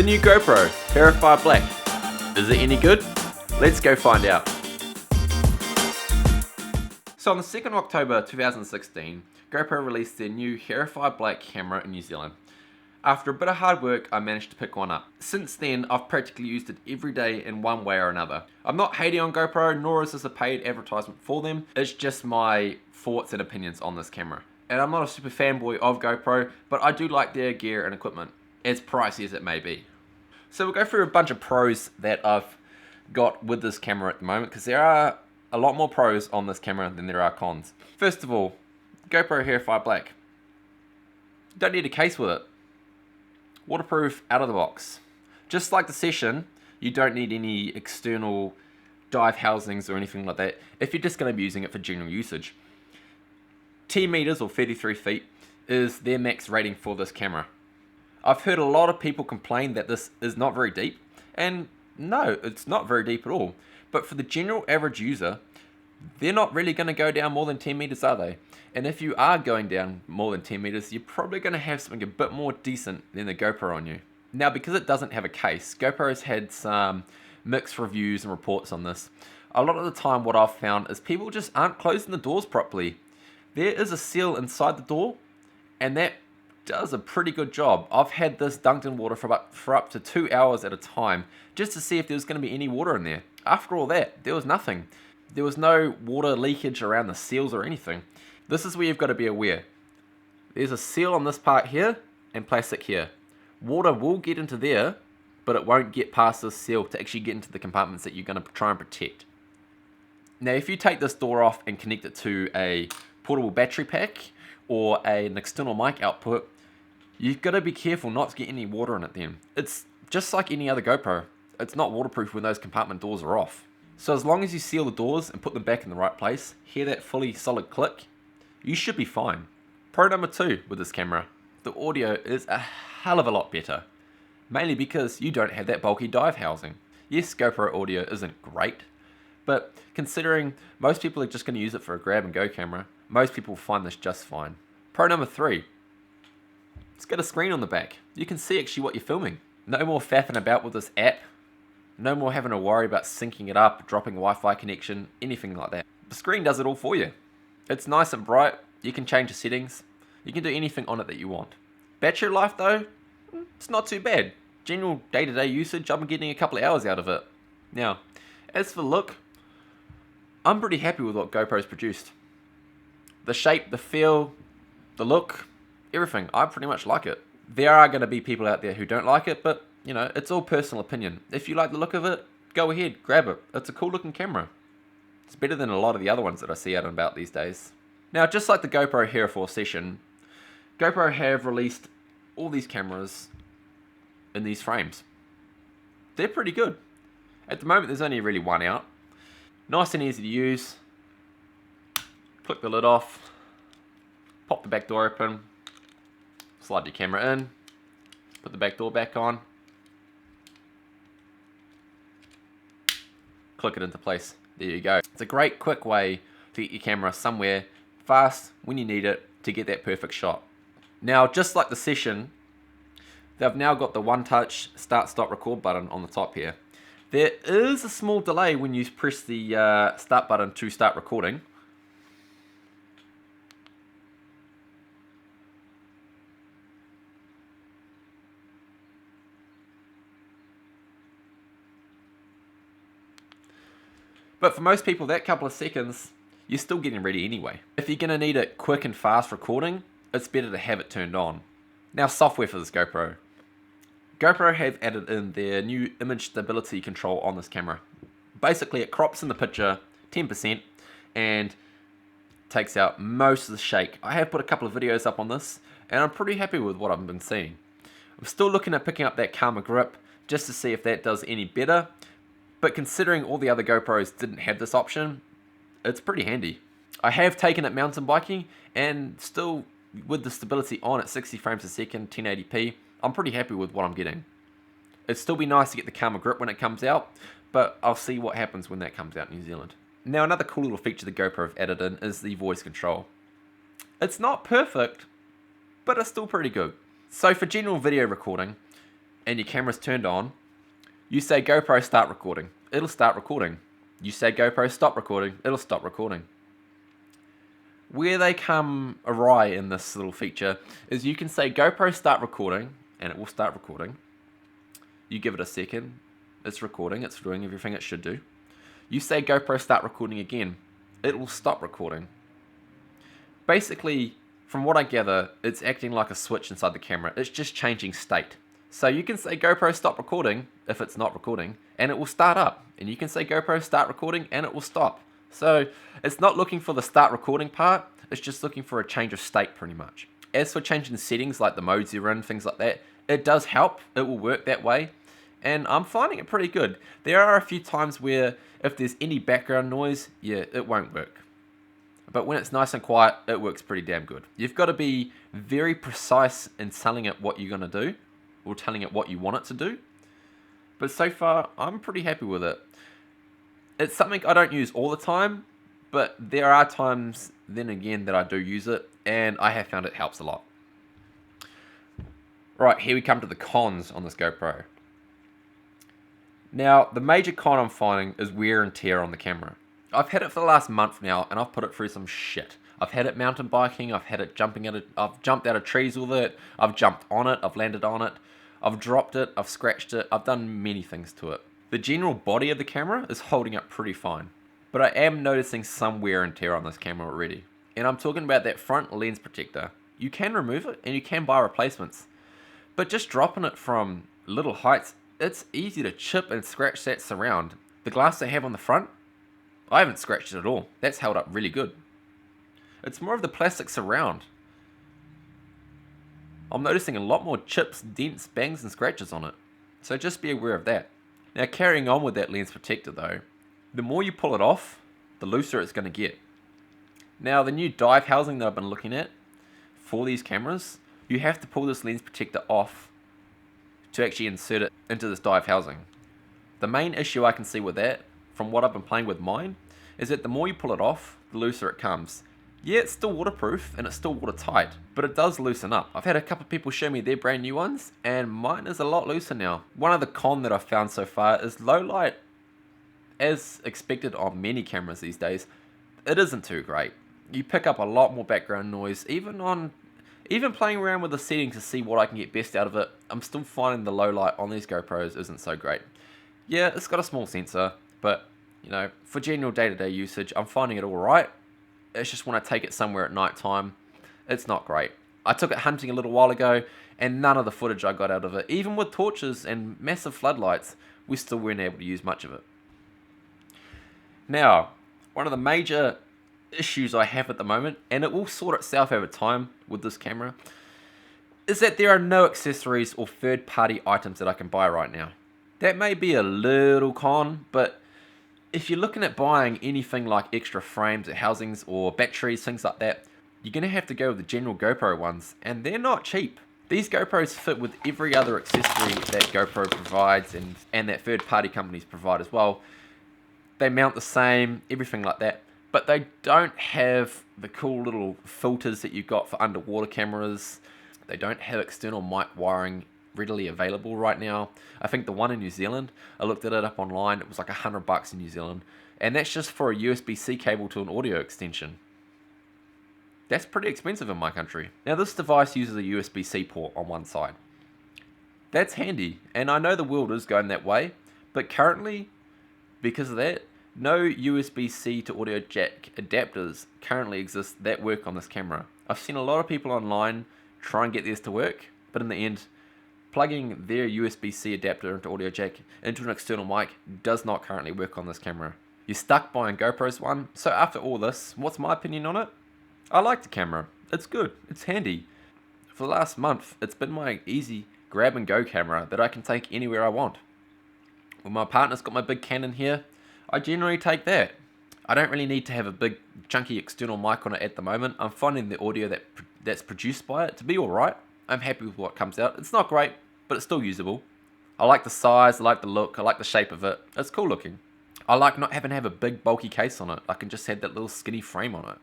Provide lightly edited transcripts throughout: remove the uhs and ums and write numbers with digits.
new GoPro Hero 5 Black. Is it any good? Let's go find out. So on the 2nd of October 2016, GoPro released their new Hero 5 Black camera in New Zealand. After a bit of hard work, I managed to pick one up. Since then, I've practically used it every day in one way or another. I'm not hating on GoPro, nor is this a paid advertisement for them. It's just my thoughts and opinions on this camera. And I'm not a super fanboy of GoPro, but I do like their gear and equipment, as pricey as it may be. So we'll go through a bunch of pros that I've got with this camera at the moment, because there are a lot more pros on this camera than there are cons. First of all, GoPro Hero 5 Black. Don't need a case with it. Waterproof out of the box. Just like the Session, you don't need any external dive housings or anything like that if you're just going to be using it for general usage. 10 meters or 33 feet is their max rating for this camera. I've heard a lot of people complain that this is not very deep, and no, it's not very deep at all. But for the general average user, they're not really going to go down more than 10 meters, are they? And if you are going down more than 10 meters, you're probably going to have something a bit more decent than the GoPro on you. Now, because it doesn't have a case, GoPro's had some mixed reviews and reports on this. A lot of the time what I've found is people just aren't closing the doors properly. There is a seal inside the door, and that does a pretty good job. I've had this dunked in water for up to 2 hours at a time, just to see if there was going to be any water in there. After all that, there was nothing. There was no water leakage around the seals or anything. This is where you've got to be aware. There's a seal on this part here and plastic here. Water will get into there, but it won't get past this seal to actually get into the compartments that you're going to try and protect. Now, if you take this door off and connect it to a portable battery pack or an external mic output, you've got to be careful not to get any water in it then. It's just like any other GoPro. It's not waterproof when those compartment doors are off. So as long as you seal the doors and put them back in the right place, hear that fully solid click, you should be fine. Pro number 2 with this camera, the audio is a hell of a lot better. Mainly because you don't have that bulky dive housing. Yes, GoPro audio isn't great, but considering most people are just going to use it for a grab and go camera, most people find this just fine. Pro number 3, it's got a screen on the back. You can see actually what you're filming. No more faffing about with this app. No more having to worry about syncing it up, dropping Wi-Fi connection, anything like that. The screen does it all for you. It's nice and bright. You can change the settings. You can do anything on it that you want. Battery life though, it's not too bad. General day-to-day usage, I'm getting a couple of hours out of it. Now, as for look, I'm pretty happy with what GoPro's produced. The shape, the feel, the look, everything, I pretty much like it. There are going to be people out there who don't like it, but you know, it's all personal opinion. If you like the look of it, go ahead, grab it. It's a cool looking camera. It's better than a lot of the other ones that I see out and about these days. Now, just like the GoPro Hero 4 Session, GoPro have released all these cameras in these frames. They're pretty good. At the moment, there's only really one out. Nice and easy to use. Click the lid off. Pop the back door open. Slide your camera in. Put the back door back on. Click it into place. There you go. It's a great quick way to get your camera somewhere fast when you need it to get that perfect shot. Now, just like the Session, they've now got the one-touch start stop record button on the top here. There is a small delay when you press the start button to start recording. But for most people, that couple of seconds, you're still getting ready anyway. If you're going to need it quick and fast recording, it's better to have it turned on. Now, software for this GoPro. GoPro have added in their new image stability control on this camera. Basically, it crops in the picture 10% and takes out most of the shake. I have put a couple of videos up on this, and I'm pretty happy with what I've been seeing. I'm still looking at picking up that calmer grip just to see if that does any better. But considering all the other GoPros didn't have this option, it's pretty handy. I have taken it mountain biking, and still with the stability on at 60 frames a second, 1080p, I'm pretty happy with what I'm getting. It'd still be nice to get the calmer grip when it comes out, but I'll see what happens when that comes out in New Zealand. Now, another cool little feature the GoPro have added in is the voice control. It's not perfect, but it's still pretty good. So for general video recording, and your camera's turned on, you say GoPro start recording, it'll start recording. You say GoPro stop recording, it'll stop recording. Where they come awry in this little feature is you can say GoPro start recording, and it will start recording. You give it a second, it's recording, it's doing everything it should do. You say GoPro start recording again, it will stop recording. Basically, from what I gather, it's acting like a switch inside the camera. It's just changing state. So you can say GoPro stop recording if it's not recording, and it will start up. And you can say GoPro start recording, and it will stop. So it's not looking for the start recording part, it's just looking for a change of state pretty much. As for changing settings like the modes you're in, things like that, it does help. It will work that way. And I'm finding it pretty good. There are a few times where if there's any background noise, yeah, it won't work. But when it's nice and quiet, it works pretty damn good. You've got to be very precise in telling it what you're going to do, or telling it what you want it to do. But so far, I'm pretty happy with it. It's something I don't use all the time, but there are times then again that I do use it, and I have found it helps a lot. Right, here we come to the cons on this GoPro. Now, the major con I'm finding is wear and tear on the camera. I've had it for the last month now, and I've put it through some shit. I've had it mountain biking, I've had it I've jumped out of trees with it, I've jumped on it, I've landed on it, I've dropped it, I've scratched it, I've done many things to it. The general body of the camera is holding up pretty fine, but I am noticing some wear and tear on this camera already. And I'm talking about that front lens protector. You can remove it, and you can buy replacements. But just dropping it from little heights, it's easy to chip and scratch that surround. The glass they have on the front, I haven't scratched it at all. That's held up really good. It's more of the plastic surround. I'm noticing a lot more chips, dents, bangs and scratches on it. So just be aware of that. Now carrying on with that lens protector though, the more you pull it off, the looser it's going to get. Now the new dive housing that I've been looking at for these cameras, you have to pull this lens protector off to actually insert it into this dive housing. The main issue I can see with that, from what I've been playing with mine, is that the more you pull it off, the looser it comes. Yeah, it's still waterproof and it's still watertight, but it does loosen up. I've had a couple of people show me their brand new ones, and mine is a lot looser now. One of the cons that I've found so far is low light, as expected on many cameras these days, it isn't too great. You pick up a lot more background noise, even playing around with the settings to see what I can get best out of it. I'm still finding the low light on these GoPros isn't so great. Yeah, it's got a small sensor, but you know, for general day-to-day usage, I'm finding it alright. It's just when I take it somewhere at night time, it's not great. I took it hunting a little while ago, and none of the footage I got out of it, even with torches and massive floodlights, we still weren't able to use much of it. Now, one of the major issues I have at the moment, and it will sort itself over time with this camera, is that there are no accessories or third-party items that I can buy right now. That may be a little con, but if you're looking at buying anything like extra frames or housings or batteries, things like that, you're going to have to go with the general GoPro ones, and they're not cheap. These GoPros fit with every other accessory that GoPro provides and that third-party companies provide as well. They mount the same, everything like that, but they don't have the cool little filters that you've got for underwater cameras. They don't have external mic wiring readily available right now. I think the one in New Zealand, I looked it up online, it was like $100 in New Zealand, and that's just for a USB-C cable to an audio extension. That's pretty expensive in my country. Now this device uses a USB-C port on one side. That's handy, and I know the world is going that way, but currently, because of that, no USB-C to audio jack adapters currently exist that work on this camera. I've seen a lot of people online try and get theirs to work, but in the end, plugging their USB-C adapter into audio jack into an external mic does not currently work on this camera. You're stuck buying GoPro's one, so after all this, what's my opinion on it? I like the camera. It's good. It's handy. For the last month, it's been my easy grab and go camera that I can take anywhere I want. When my partner's got my big Canon here, I generally take that. I don't really need to have a big chunky external mic on it at the moment. I'm finding the audio that's produced by it to be alright. I'm happy with what comes out. It's not great, but it's still usable. I like the size, I like the look, I like the shape of it. It's cool looking. I like not having to have a big bulky case on it. I can just have that little skinny frame on it.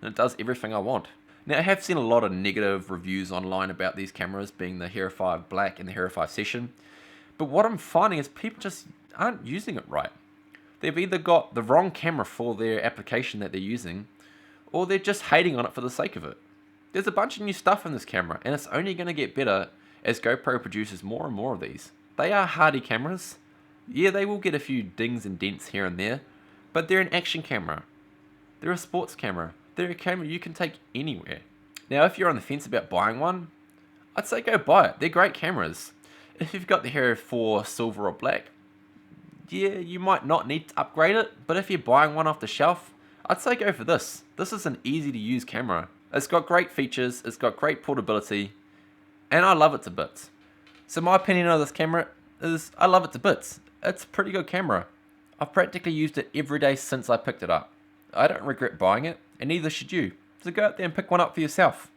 And it does everything I want. Now I have seen a lot of negative reviews online about these cameras, being the Hero 5 Black and the Hero 5 Session, but what I'm finding is people just aren't using it right. They've either got the wrong camera for their application that they're using, or they're just hating on it for the sake of it. There's a bunch of new stuff in this camera, and it's only going to get better as GoPro produces more and more of these. They are hardy cameras. Yeah, they will get a few dings and dents here and there, but they're an action camera. They're a sports camera. They're a camera you can take anywhere. Now, if you're on the fence about buying one, I'd say go buy it. They're great cameras. If you've got the Hero 4 Silver or Black, yeah, you might not need to upgrade it, but if you're buying one off the shelf, I'd say go for this. This is an easy to use camera. It's got great features, it's got great portability, and I love it to bits. So my opinion of this camera is I love it to bits. It's a pretty good camera. I've practically used it every day since I picked it up. I don't regret buying it, and neither should you. So go out there and pick one up for yourself.